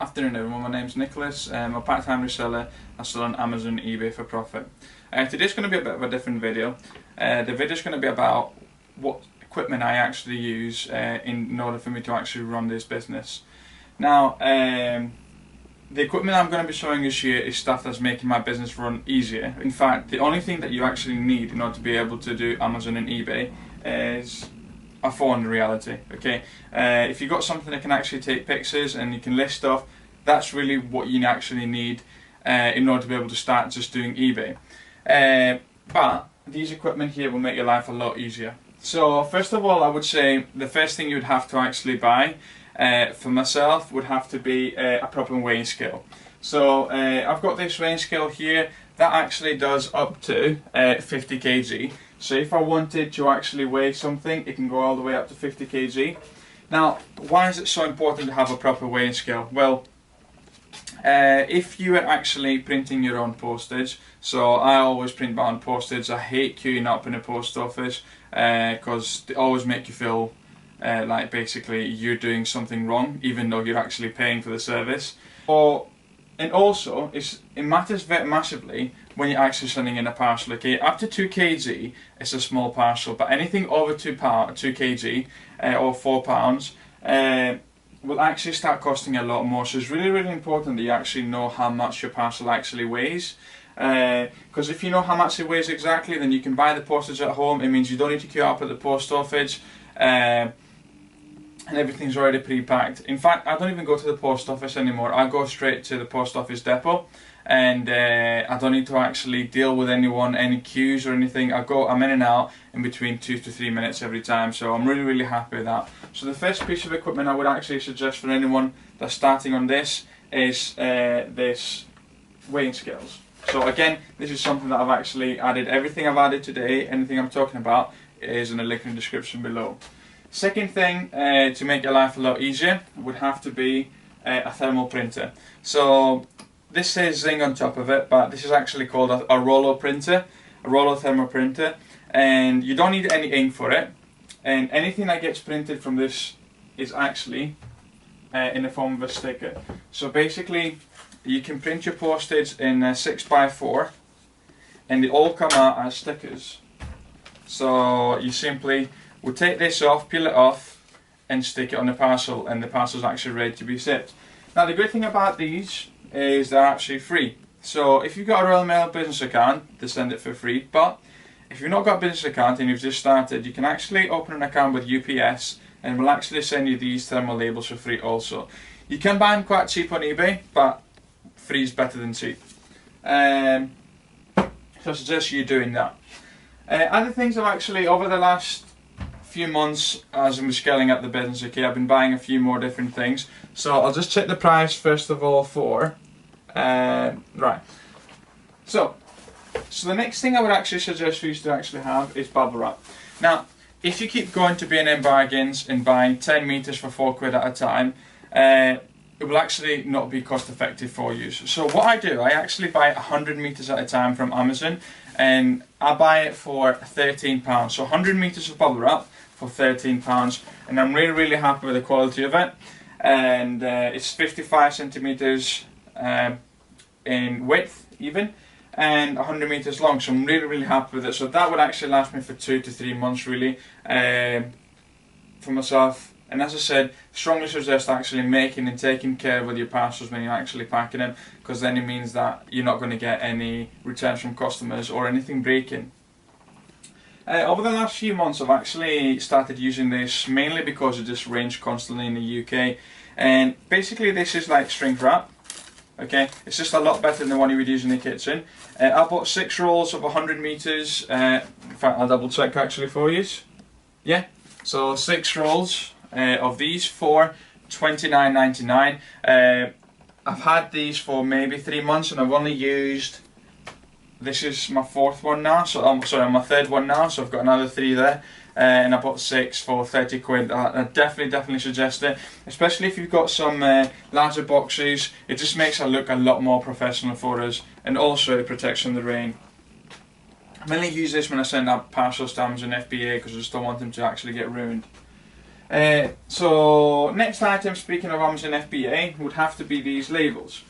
Afternoon everyone, my name's Nicholas. I'm a part-time reseller. I sell on Amazon, eBay for profit. Today's going to be a bit of a different video. The video is going to be about what equipment I actually use in order for me to actually run this business. Now, the equipment I'm going to be showing you here is stuff that's making my business run easier. In fact, the only thing that you actually need in order to be able to do Amazon and eBay is a phone in reality. Okay, if you've got something that can actually take pictures and you can list stuff, that's really what you actually need in order to be able to start just doing eBay. But these equipment here will make your life a lot easier. So first of all, I would say the first thing you would have to actually buy for myself would have to be a proper weighing scale. So I've got this weighing scale here that actually does up to 50 kg. So if I wanted to actually weigh something, it can go all the way up to 50 kg. Now, why is it so important to have a proper weighing scale? Well, if you are actually printing your own postage, so I always print my own postage. I hate queuing up in a post office because they always make you feel like basically you're doing something wrong, even though you're actually paying for the service. And also, it matters very massively when you're actually sending in a parcel. Okay, up to 2 kg, it's a small parcel, but anything over 2 kg or 4 pounds will actually start costing a lot more. So it's really, really important that you actually know how much your parcel actually weighs. Because if you know how much it weighs exactly, then you can buy the postage at home. It means you don't need to queue up at the post office. And everything's already pre-packed. In fact, I don't even go to the post office anymore. I go straight to the post office depot, and I don't need to actually deal with anyone, any queues or anything. I'm in and out in between 2 to 3 minutes every time, so I'm really, really happy with that. So the first piece of equipment I would actually suggest for anyone that's starting on this is this weighing scales. So again, this is something that I've actually added. Everything I've added today, anything I'm talking about, is in the link in the description below. Second thing to make your life a lot easier would have to be a thermal printer. So this says Zing on top of it, but this is actually called a Rollo printer, a Rollo thermal printer, and you don't need any ink for it. And anything that gets printed from this is actually in the form of a sticker. So basically, you can print your postage in 6x4, and they all come out as stickers. So you simply we'll take this off, peel it off, and stick it on the parcel, and the parcel's actually ready to be shipped. Now the good thing about these is they're actually free. So if you've got a Royal Mail business account, they send it for free. But if you've not got a business account and you've just started, you can actually open an account with UPS, and we'll actually send you these thermal labels for free also. You can buy them quite cheap on eBay, but free is better than cheap. So I suggest you doing that. Other things I've actually, over the last few months as I'm scaling up the business, okay, I've been buying a few more different things. So I'll just check the price first of all for right. So the next thing I would actually suggest for you to actually have is bubble wrap. Now, if you keep going to B&M Bargains and buying 10 meters for £4 at a time, it will actually not be cost effective for you. So what I do, I actually buy 100 meters at a time from Amazon, and I buy it for £13. So 100 meters of bubble wrap for £13, and I'm really, really happy with the quality of it. And it's 55 centimeters in width even, and 100 meters long, so I'm really, really happy with it. So that would actually last me for 2 to 3 months really for myself. And as I said, strongly suggest actually making and taking care with your parcels when you're actually packing them, because then it means that you're not going to get any returns from customers or anything breaking. Over the last few months I've actually started using this mainly because it just ranged constantly in the UK, and basically this is like shrink wrap. Okay, it's just a lot better than the one you would use in the kitchen. I bought 6 rolls of 100 meters. In fact, I'll double check actually for you. Yeah, so 6 rolls of these for £29.99. I've had these for maybe 3 months, and I've only used, this is my 4th one now, so I'm sorry, my 3rd one now, so I've got another 3 there. And I bought 6 for 30 quid. I definitely suggest it, especially if you've got some larger boxes. It just makes it look a lot more professional for us, and also it protects from the rain. I mainly use this when I send out parcels to Amazon FBA because I just don't want them to actually get ruined. So next item, speaking of Amazon FBA, would have to be these labels.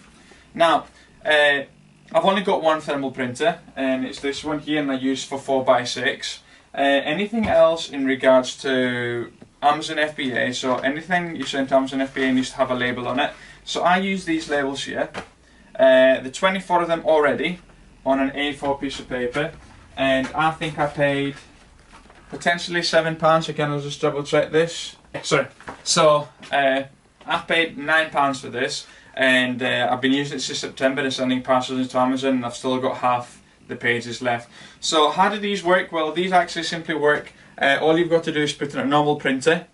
Now, I've only got one thermal printer, and it's this one here, and I use for 4x6. Anything else in regards to Amazon FBA, so anything you send to Amazon FBA needs to have a label on it. So I use these labels here, the 24 of them already, on an A4 piece of paper, and I think I paid potentially £7. Again, I'll just double check this. Sorry. So I paid £9 for this, and I've been using it since September and sending parcels into Amazon, and I've still got half the pages left. So how do these work? Well, these actually simply work. All you've got to do is put in a normal printer.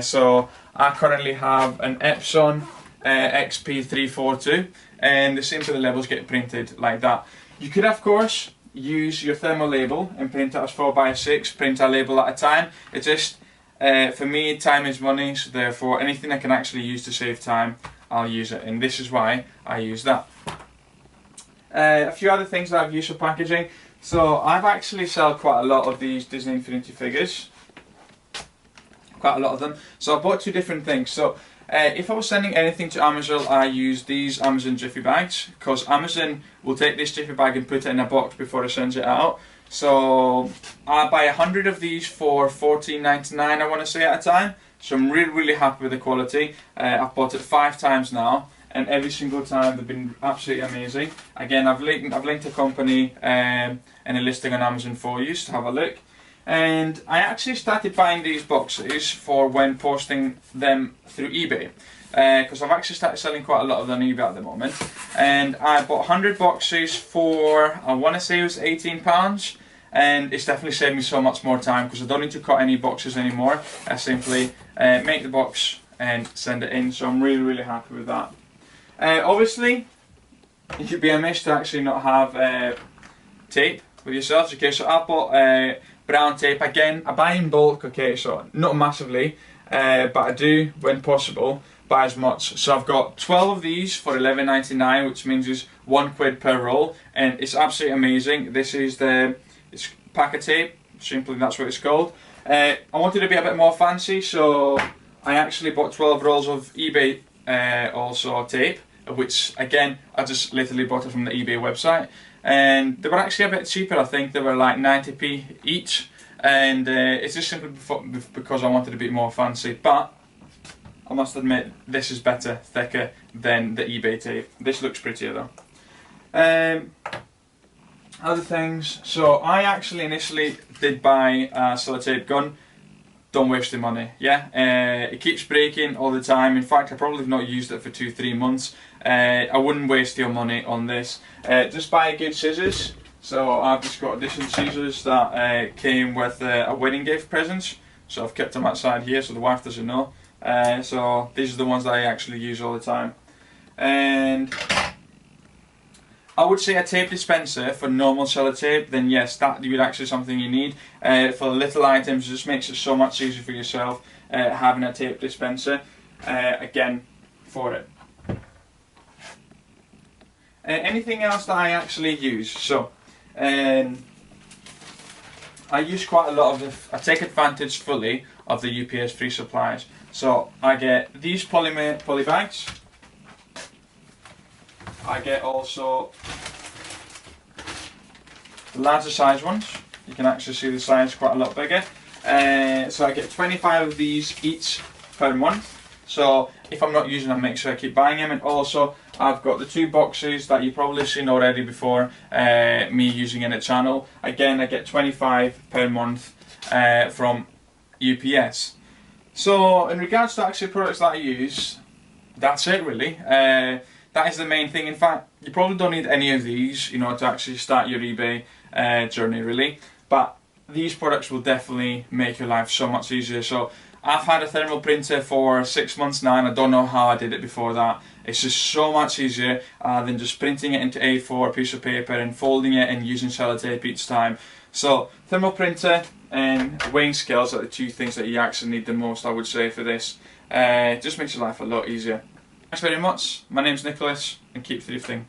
So I currently have an Epson XP342, and the same for the labels get printed like that. You could, of course, use your thermal label and print it as 4x6, print a label at a time. It's just, for me, time is money, so therefore anything I can actually use to save time, I'll use it, and this is why I use that. A few other things that I've used for packaging. So I've actually sold quite a lot of these Disney Infinity figures, quite a lot of them. So I bought two different things. So if I was sending anything to Amazon, I use these Amazon Jiffy bags, because Amazon will take this Jiffy bag and put it in a box before it sends it out. So I buy 100 of these for $14.99, I want to say, at a time. So I'm really happy with the quality. I've bought it 5 times now, and every single time they've been absolutely amazing. Again, I've linked a company and a listing on Amazon for you to have a look. And I actually started buying these boxes for when posting them through eBay, because I've actually started selling quite a lot of them on eBay at the moment. And I bought 100 boxes for, I want to say it was £18, and it's definitely saved me so much more time, because I don't need to cut any boxes anymore. I simply make the box and send it in, so I'm really happy with that. Obviously, it could be amiss to actually not have tape with yourselves. Okay, so I bought brown tape. Again, I buy in bulk, okay, so not massively, but I do, when possible, buy as much. So I've got 12 of these for £11.99, which means it's £1 per roll, and it's absolutely amazing. This is the pack of tape, simply that's what it's called. I wanted to be a bit more fancy, so I actually bought 12 rolls of eBay also tape, which again I just literally bought it from the eBay website, and they were actually a bit cheaper. I think they were like 90p each, and it's just simply because I wanted to be more fancy. But I must admit, this is better, thicker than the eBay tape. This looks prettier though. Other things, so I actually initially did buy a sellotape gun. Don't waste your money, yeah? It keeps breaking all the time. In fact, I probably have not used it for 2-3 months. I wouldn't waste your money on this. Just buy good scissors. So I've just got additional scissors that came with a wedding gift present. So I've kept them outside here so the wife doesn't know. So these are the ones that I actually use all the time. And I would say a tape dispenser for normal sellotape, then yes, that would actually something you need. For little items, it just makes it so much easier for yourself having a tape dispenser, again, for it. Anything else that I actually use? So, I use quite a lot of I take advantage fully of the UPS free supplies. So I get these poly bags. I get also the larger size ones. You can actually see the size quite a lot bigger. So I get 25 of these each per month. So if I'm not using them, make sure I keep buying them. And also I've got the 2 boxes that you've probably seen already before me using in the channel. Again, I get 25 per month from UPS. So in regards to actually products that I use, that's it really. That is the main thing. In fact, you probably don't need any of these, you know, to actually start your eBay journey really. But these products will definitely make your life so much easier. So I've had a thermal printer for 6 months now, and I don't know how I did it before that. It's just so much easier than just printing it into A4 piece of paper and folding it and using sellotape each time. So thermal printer and weighing scales are the 2 things that you actually need the most, I would say, for this. It just makes your life a lot easier. Thanks very much. My name's Nicholas, and keep thrifting.